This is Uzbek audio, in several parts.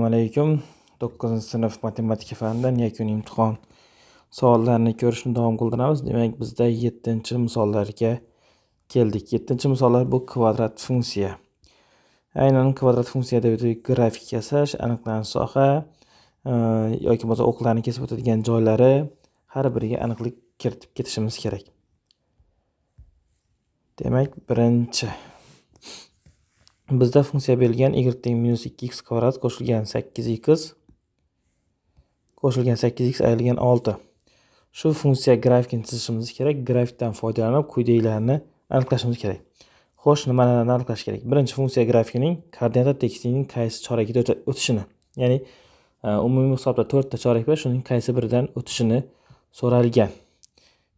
alaykum. 9-sinf matematika fanidan yakuniy imtihon savollarini ko'rishni davom qildiramiz. Demak, bizda 7-misollarga keldik. 7-misollar bu kvadrat funksiya. Aynan kvadrat funksiyada grafik yasash, aniqlanish soha yoki bo'lmasa o'qlarni kesib o'tadigan joylari har biriga aniqlik kiritib ketishimiz kerak. Demak, birinchi bizda funksiya berilgan y teng minus 2x kvadrat qo'shilgan 8x qo'shilgan 8x ayrilgan 6. Shu funksiya grafikini chizishimiz kerak. Grafikdan foydalanib quyidagilarni aniqlashimiz kerak. Xo'sh, nimalarni aniqlash kerak? Birinchi funksiya grafikining koordinata tekstining qaysi choragiga o'tishini, ya'ni umumiy hisobda 4 ta chorak bor, shuning qaysi biridan o'tishini so'ralgan.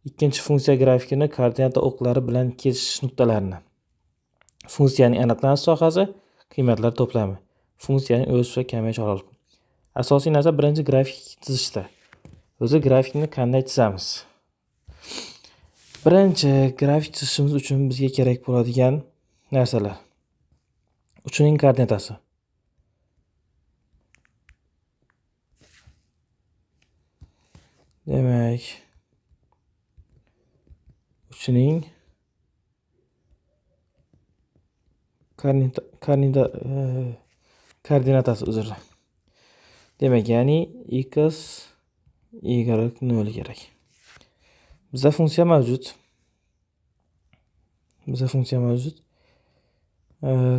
Ikkinchi funksiya grafikini koordinata o'qlari bilan kesishish nuqtalarini. Funksiyaning aniqlanish sohasi, qiymatlar to'plami. Funksiyaning o'sish va kamayish oraliqi. Asosiy narsa birinchi grafik chizishda. O'zi grafikni qanday chizamiz? Birinchi grafik chizishimiz uchun bizga kerak bo'ladigan narsalar. Uchining koordinatasi. Demak, uchining koordinatasi uzr. Demak, ya'ni x, y 0 kerak. Bizda funksiya mavjud.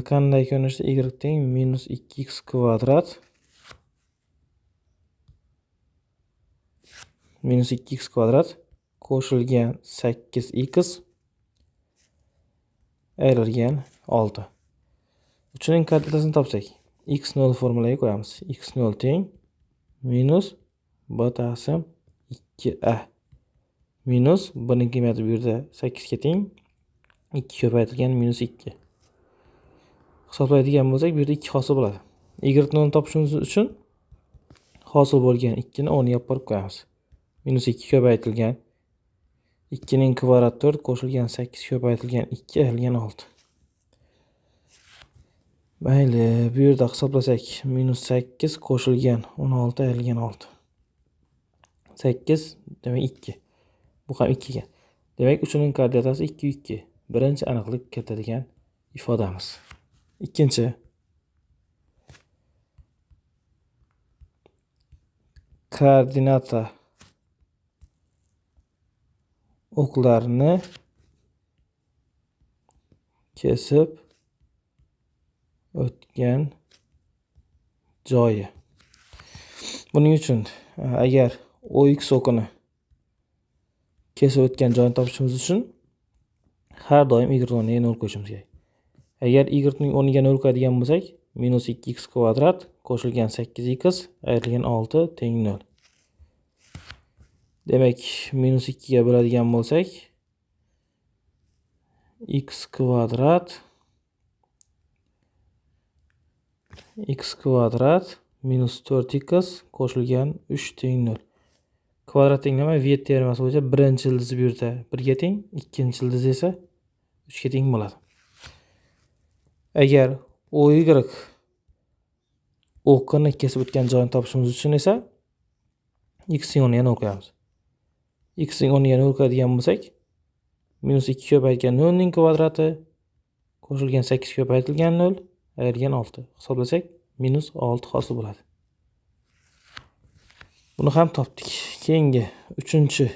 Qanday ko'rinishda y teng minus 2x kvadrat qo'shilgan 8x ayrilgan 6. Uchining koordinatasini topsak, x0 formulaga qo'yamiz. x0 teng minus b taqsim 2a minus bning qiymati bu yerda 8 ga teng, 2 ko'paytirilgan minus 2. Hisoblaydigan bo'lsak, bu yerda 2 hosil bo'ladi. Y0 topishimiz uchun hosil bo'lgan 2 ni o'rniga borib qo'yamiz. Minus 2 ko'paytirilgan 2 ning kvadrat 4 qo'shilgan 8 ko'paytirilgan 2 ayrilgan 6. Mayli, bu yerda hisoblasak, minus 8 qo'shilgan 16 ayrilgan 6. 8 demak 2. Bu ham 2 ga. Demak, uchining koordinatasi 2 2. Birinchi aniqlik kiritadigan ifodamiz. Ikkinchi koordinata o'qlarni kesib o'tgan joyi. Buning uchun agar OX o'qini kesib o'tgan joyni topishimiz uchun har doim y o'rniga 0 qo'yishimiz kerak. Agar y ning o'rniga 0 qo'yadigan bo'lsak, minus 2x kvadrat qo'shilgan 8x ayrilgan 6 teng 0. Demak, minus 2 ga bo'ladigan bo'lsak, x kvadrat minus 4x qo'shilgan 3 teng 0. Kvadrat teng nima? V teoremasi bo'yicha birinchi ildizi bu yerda 1 ga teng, ikkinchi ildizi esa 3 ga teng bo'ladi. Agar OY o'qini kesib o'tgan joyini topishimiz uchun esa x ning o'rniga 0 qo'yamiz. X ning o'rniga 0 qo'yadigan bo'lsak, minus 2 ko'paytirilgan 0 ning kvadrati qo'shilgan 8 ko'paytirilgan 0 ayrilgan 6. Hisoblasak, minus 6 hosil bo'ladi. Buni ham topdik. Keyingi uchinchi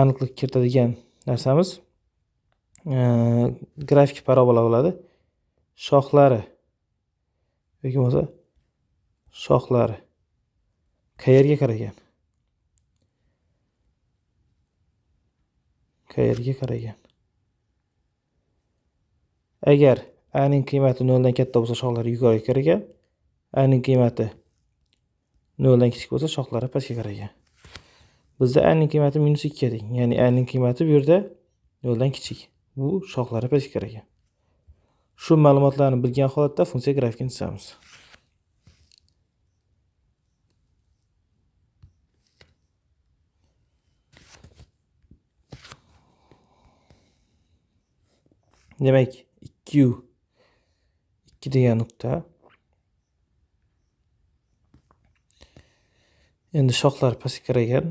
aniqlik kiritadigan narsamiz grafik parabola bo'ladi. Shoxlari yoki bo'lmasa shoxlari qayerga qaragan? Agar a ning qiymati 0 dan katta bo'lsa, shoxlari yuqoriga qaragan. A ning qiymati 0 dan kichik bo'lsa, shoxlari pastga qaragan. Bizda a ning qiymati minus 2 ga teng. Ya'ni a ning qiymati bu yerda 0 dan kichik. Bu shoxlari pastga qaragan. Shu ma'lumotlarni bilgan holatda funksiya grafikini chizamiz. Demak, 2 degan nuqta Endi shoxlar pastga qaragan.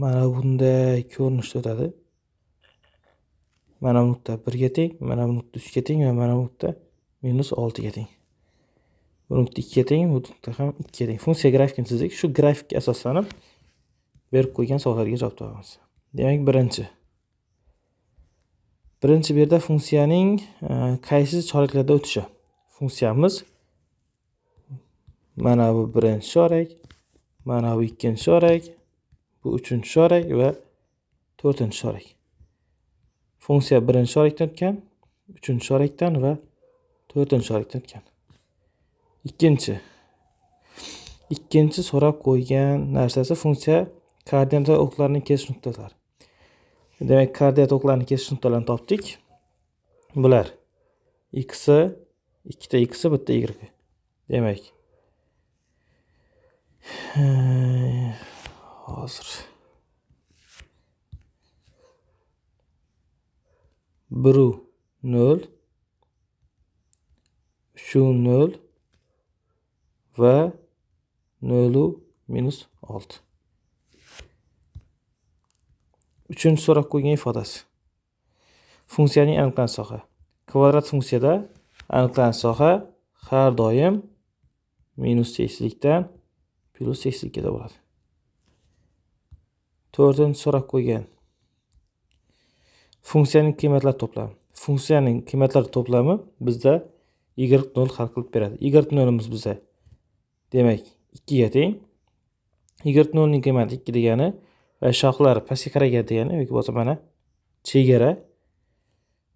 Mana bunday ko'rinishda o'tadi. Mana bu nuqta 1 ga teng, mana bu nuqta 3 ga teng va mana bu nuqta -6 ga teng. Bu nuqta 2 ga teng, bu nuqta ham 2 ga teng. Funksiya grafikini chizdik. Shu grafikka asoslanib berib qo'ygan savollarga javob topamiz. Demak, birinchi bu yerda funksiyaning qaysi choraklarda o'tishi. Funksiyamiz mana bu birinchi chorak, mana bu ikkinchi chorak, bu uchinchi chorak va to'rtinchi chorak. Funksiya birinchi chorakdan o'tgan, uchinchi chorakdan va to'rtinchi chorakdan o'tgan. Ikkinchi so'rab qo'ygan narsasi funksiya koordinata o'qlarining kesish nuqtalari. Demak, koordinata o'qlarining kesish nuqtalarini topdik. Bular x, ikkita x, bitta y. Demak, hozir 1 0, 3 0 va 0 -6. Uchinchi so'rab qo'ygan ifodasi. Funksiyaning aniqlanish soha. Kvadrat funksiyada aniqlanish soha har doim minus teksizlikdan plus teksizlikka bo'ladi. To'rtinchi so'rab qo'ygan. Funksiyaning qiymatlar to'plami. Funksiyaning qiymatlar to'plami bizda y0 hal qilib beradi. Y0'imiz bizda demak 2 ga teng. Y0 ning qiymati 2 degani va shoxlari pastga qaragan degani yoki bo'lsa mana chegara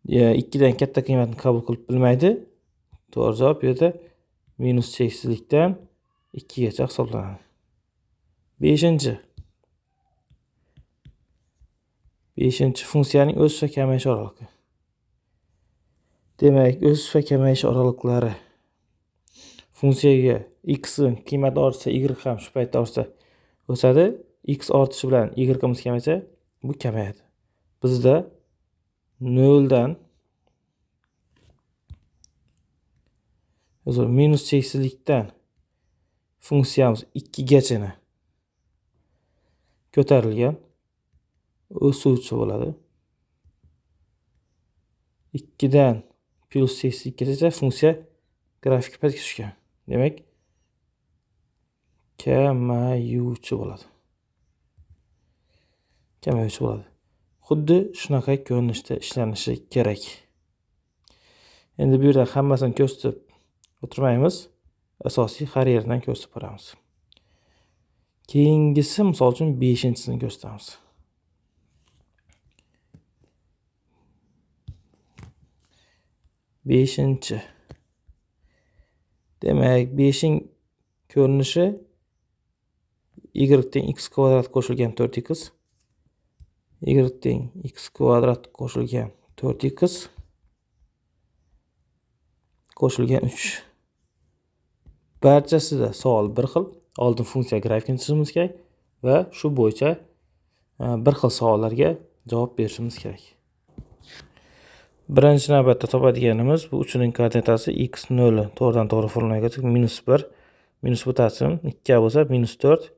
2 dan katta qiymatni qabul qilib bilmaydi. To'g'ri javob bu yerda minus cheksizlikdan 2 gacha hisoblanadi. 5. Funksiyaning o'sish va kamayish oralig'i. Demak, o'sish va kamayish oraliqlari. Funksiyaga x qiymati ortsa, y ham shu paytda ortsa o'sadi. X ortishi bilan y-imiz kamaysa, bu kamayadi. Bizda 0 dan minus cheksizlikdan funksiyamiz 2 gachani ko'tarilgan o'suvchi bo'ladi. 2 dan plus cheksizlikgacha funksiya grafik pastga tushgan. Demak, kamayuvchi bo'ladi. Xuddi shunaqa ko'rinishda ishlanishi kerak. Endi bu yerda hammasini ko'rsatib o'tirmaymiz. Asosiy har yerdan ko'rsatib boramiz. Keyingisi, misol uchun 5-sini ko'rsatamiz. 5. Demak, 5'ing ko'rinishi y teng x kvadrat qo'shilgan 4x, y teng x kvadrat qo'shilgan 4x qo'shilgan 3. Barchasida savol bir xil. Oldin funksiya grafikini chizishimiz kerak va shu bo'yicha bir xil savollarga javob berishimiz kerak. Birinchi navbatda topadiganimiz bu uchining koordinatasi x0 to'g'ridan to'g'ri formulaga -1 minus butasi 2 bo'lsa -4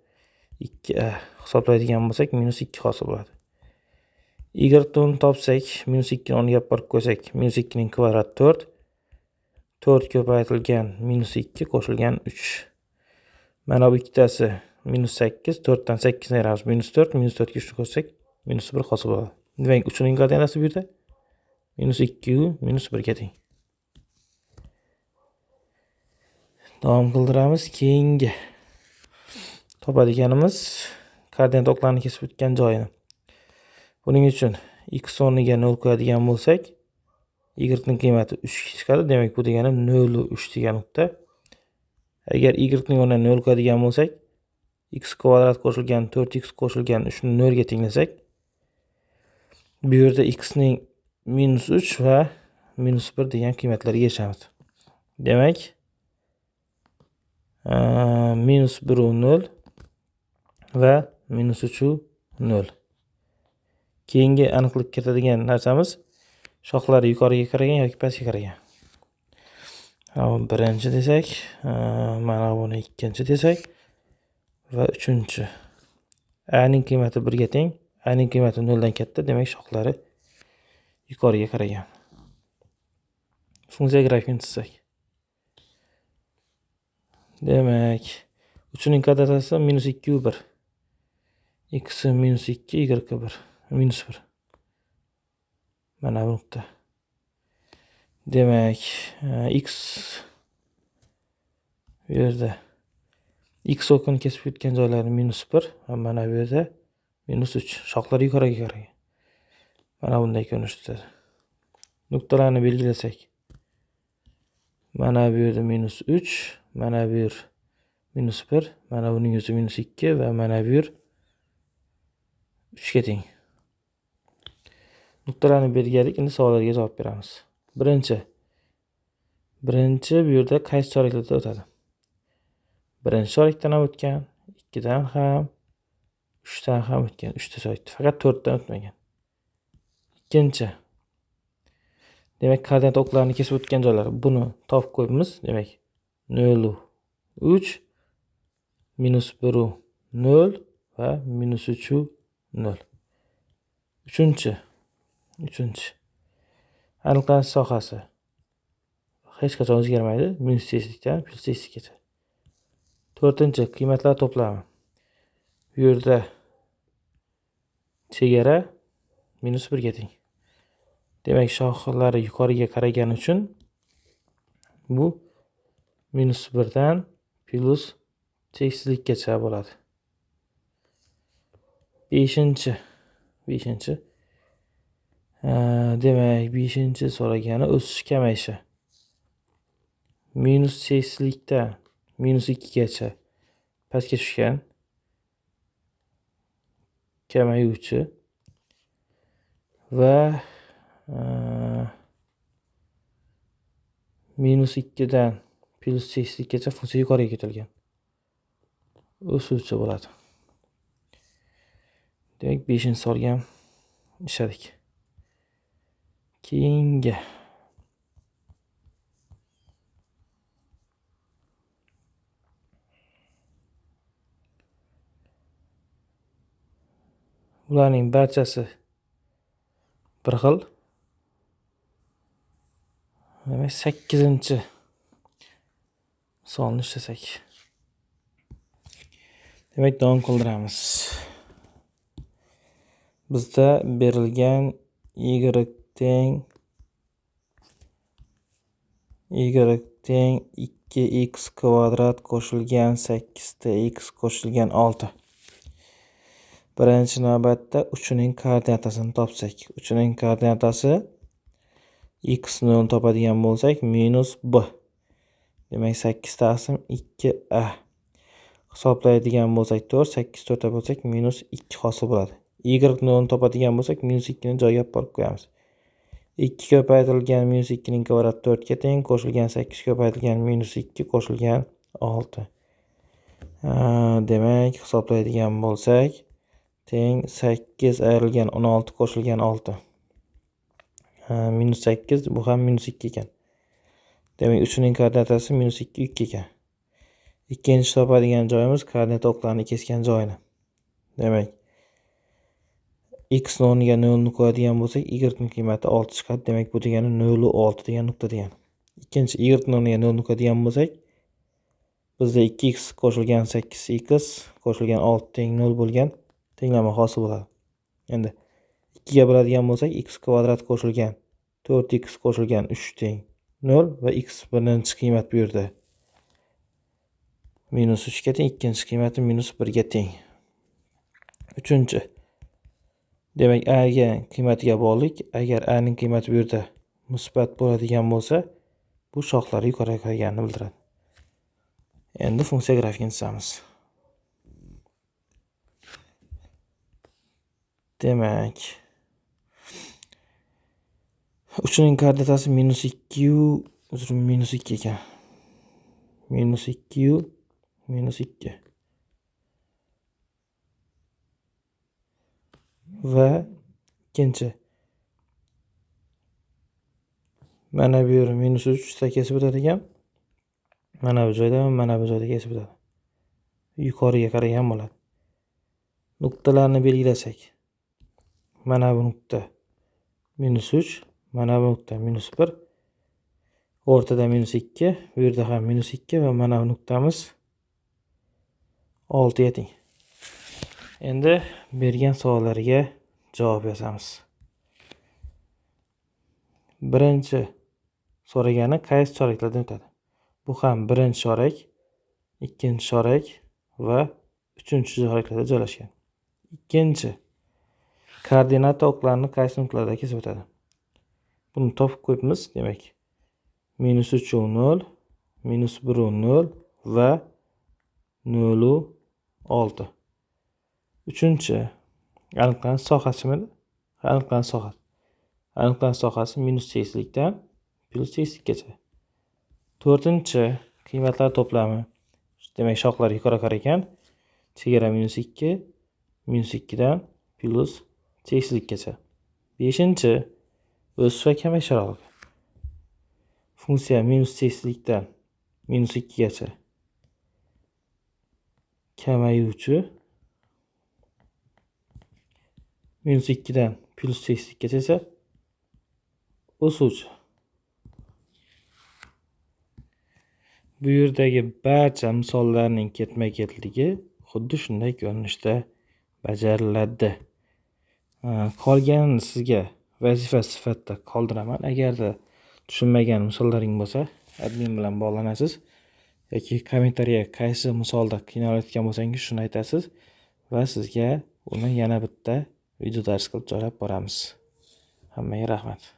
2 hisoblaydigan bo'lsak -2 hosil bo'ladi. Y-ni topsak, -2 ni o'rniga borib qo'ysak, -2 ning kvadrati 4. 4 ko'paytirilgan -2 qo'shilgan 3. Mana bu ikkitasi -8, 4 dan 8 ni ayiramiz -4, -4 ga 3 qo'shsak -1 hosil bo'ladi. Demak, uchining koordinatasi bu yerda -2 -1 ga teng. Davom qildiramiz. Keyingi topadiganimiz koordinat o'qlarini kesib o'tgan joyini. Buning uchun x o'rniga 0 qo'yadigan bo'lsak, y ning qiymati 3 chiqadi. Demak, bu degani 0 3 degan nuqta. Agar y ning o'rniga 0 qo'yadigan bo'lsak, x kvadrat qo'shilgan 4x qo'shilgan 3 ni 0 ga tenglasak, bu yerda x ning -3 va -1 degan qiymatlarga erishamiz. Demak, -1 u 0 va -3 u 0. Keyingi aniqlik kiritadigan narsamiz shoxlari yuqoriga qaragan yoki pastga qaragan. Birinchi desak, mana buni ikkinchi desak va 3-chi. A ning qiymati 1 ga teng, A ning qiymati 0 dan katta, demak shoxlari yuqoriga qaragan. Funksiya grafikini chizsak. Demak, 3ning koordinatasi -2 1. X -2, Y 1, -1. Mana bu nuqta. Demak, X bu yerda X o'qini kesib o'tgan joylari -1 va mana bu yerda -3. Shoxlar yuqoriga qaragan. Mana bunday ko'rinish tutadi. Nuqtalarni belgilasak. Mana bu yerda -3, mana bu yer -1, mana buning o'zi -2 va mana bu yer 3 ga teng. Nuqtalarni belgiladik, endi savollarga javob beramiz. Birinchi bu yerda qaysi choraklarda o'tadi? Birinchi chorakdan ham o'tgan, 2 dan ham, 3 dan ham o'tgan, 3 ta chorakda, faqat 4 dan o'tmagan. Ikkinchi. Demak, koordinat o'qlarini kesib o'tgan joylar. Buni topib qo'yibmiz. Demak, 0 3 -1 0 va -3 0. Uchinchi. Aniqlanish sohasi hech qachon o'zgarmaydi. Minus tekislikdan plyus tekislikgacha. To'rtinchi, qiymatlar to'plami. Bu yerda chegara -1 ga teng. Demak, shoxlari yuqoriga qaragani uchun bu -1 dan plyus tekislikgacha bo'ladi. Beshinchi. Demak, 5-chi so'ragani o'sish kamayishi. Minus tekislikdan -2 gacha pastga tushgan kamayuvchi va -2 dan plyus tekislikgacha funksiya yuqoriga ko'tarilgan. O'suvchi bo'ladi. Demak, 5-chi savolga ham ishladik. Keyingi ularning barchasi bir xil. Demak, 8-chi savolni ishlasak. Demak, davom qildiramiz. Bizda berilgan y teng 2x kvadrat qo'shilgan 8 ta x qo'shilgan 6. Birinchi navbatda 3ning koordinatasini topsak. 3ning koordinatasi x 0 topadigan bo'lsak -b. Demak, 8 taqsim 2a. Hisoblaydigan bo'lsak 4, 8 4 bo'lsak -2 hosil bo'ladi. Y 0 topadigan bo'lsak -2 ni joyiga olib borib qo'yamiz. 2 ko'paytirilgan -2 ning kvadrati 4 ga teng, qo'shilgan 8 ko'paytirilgan -2 qo'shilgan 6. Demak, hisoblaydigan bo'lsak teng 8 ayrilgan 16 qo'shilgan 6. -8 bu ham -2 ekan. Demak, 3ning koordinatasi -2 3 ekan. Ikkinchi topadigan joyimiz koordinat o'qlarini kesgan joyini. Demak, x o'rniga 0 ni qo'yadigan bo'lsak, y ning qiymati 6 chiqadi. Demak, bu degani 0 6 degan nuqta degani. Ikkinchi, y o'rniga 0 ni qo'yadigan bo'lsak, bizda 2x qo'shilgan 8x qo'shilgan 6 teng 0 bo'lgan tenglama hosil bo'ladi. Endi 2 ga bo'ladigan bo'lsak, x kvadrat qo'shilgan 4x qo'shilgan 3 teng 0 va x birinchi qiymat bu yerda -3 ga teng, ikkinchi qiymati -1 ga teng. Uchinchi. Demak, a ga qiymatiga bog'liq. Agar a ning qiymati bu yerda musbat bo'ladigan bo'lsa, bu shoxlari yuqoriga qaraganini bildiradi. Endi funksiya grafikini chizamiz. Demak, 3ning koordinatasi -2 ekan. -2 va ikkinchi. Mana bu yer -3 ta kesib o'tadi ekan. Mana bu joyda, mana bu joyda kesib o'tadi. yuqoriga qaragan bo'ladi. Nuqtalarni belgilasak. Mana bu nuqta -3, mana bu nuqta -1, o'rtada -2, bu yerda ham -2 va mana bu nuqtamiz 6 ga teng. Endi bergan savollarga javob yozamiz. Birinchi so'ragani qaysi choraklarda o'tadi? Bu ham birinchi chorak, ikkinchi chorak va uchinchi choraklarda joylashgan. Ikkinchi, koordinata o'qlarini qaysi nuqtalarda kesib o'tadi? Buni topib qo'yibmiz, demak. -3 u 0, -1 u 0 va 0 u 6. Uchinchi, aniqlanish sohasimi? Aniqlanish sohasi. Aniqlanish sohasi -8likdan +8likgacha. To'rtinchi, qiymatlar to'plami. Demak, shoxlar yuqori qar ekan. Chegara -2, -2dan +8likgacha. Beshinchi, o'sish va kamayish oralig'i. Funksiya -8likdan -2gacha kamayuvchi, -2dan +8likgacha esa o'suvchi. Bu yerdagi barcha misollarning ketma-ketligi xuddi shunday ko'rinishda bajariladi. Qolganini sizga vazifa sifatida qoldiraman. Agarda tushunmagan misollaring bo'lsa, admin bilan bog'lanasiz yoki kommentariyaga qaysi misolda qiynalayotgan bo'lsangiz shuni aytasiz va sizga uni yana bitta video dars qilib joylab boramiz. Hammaga rahmat.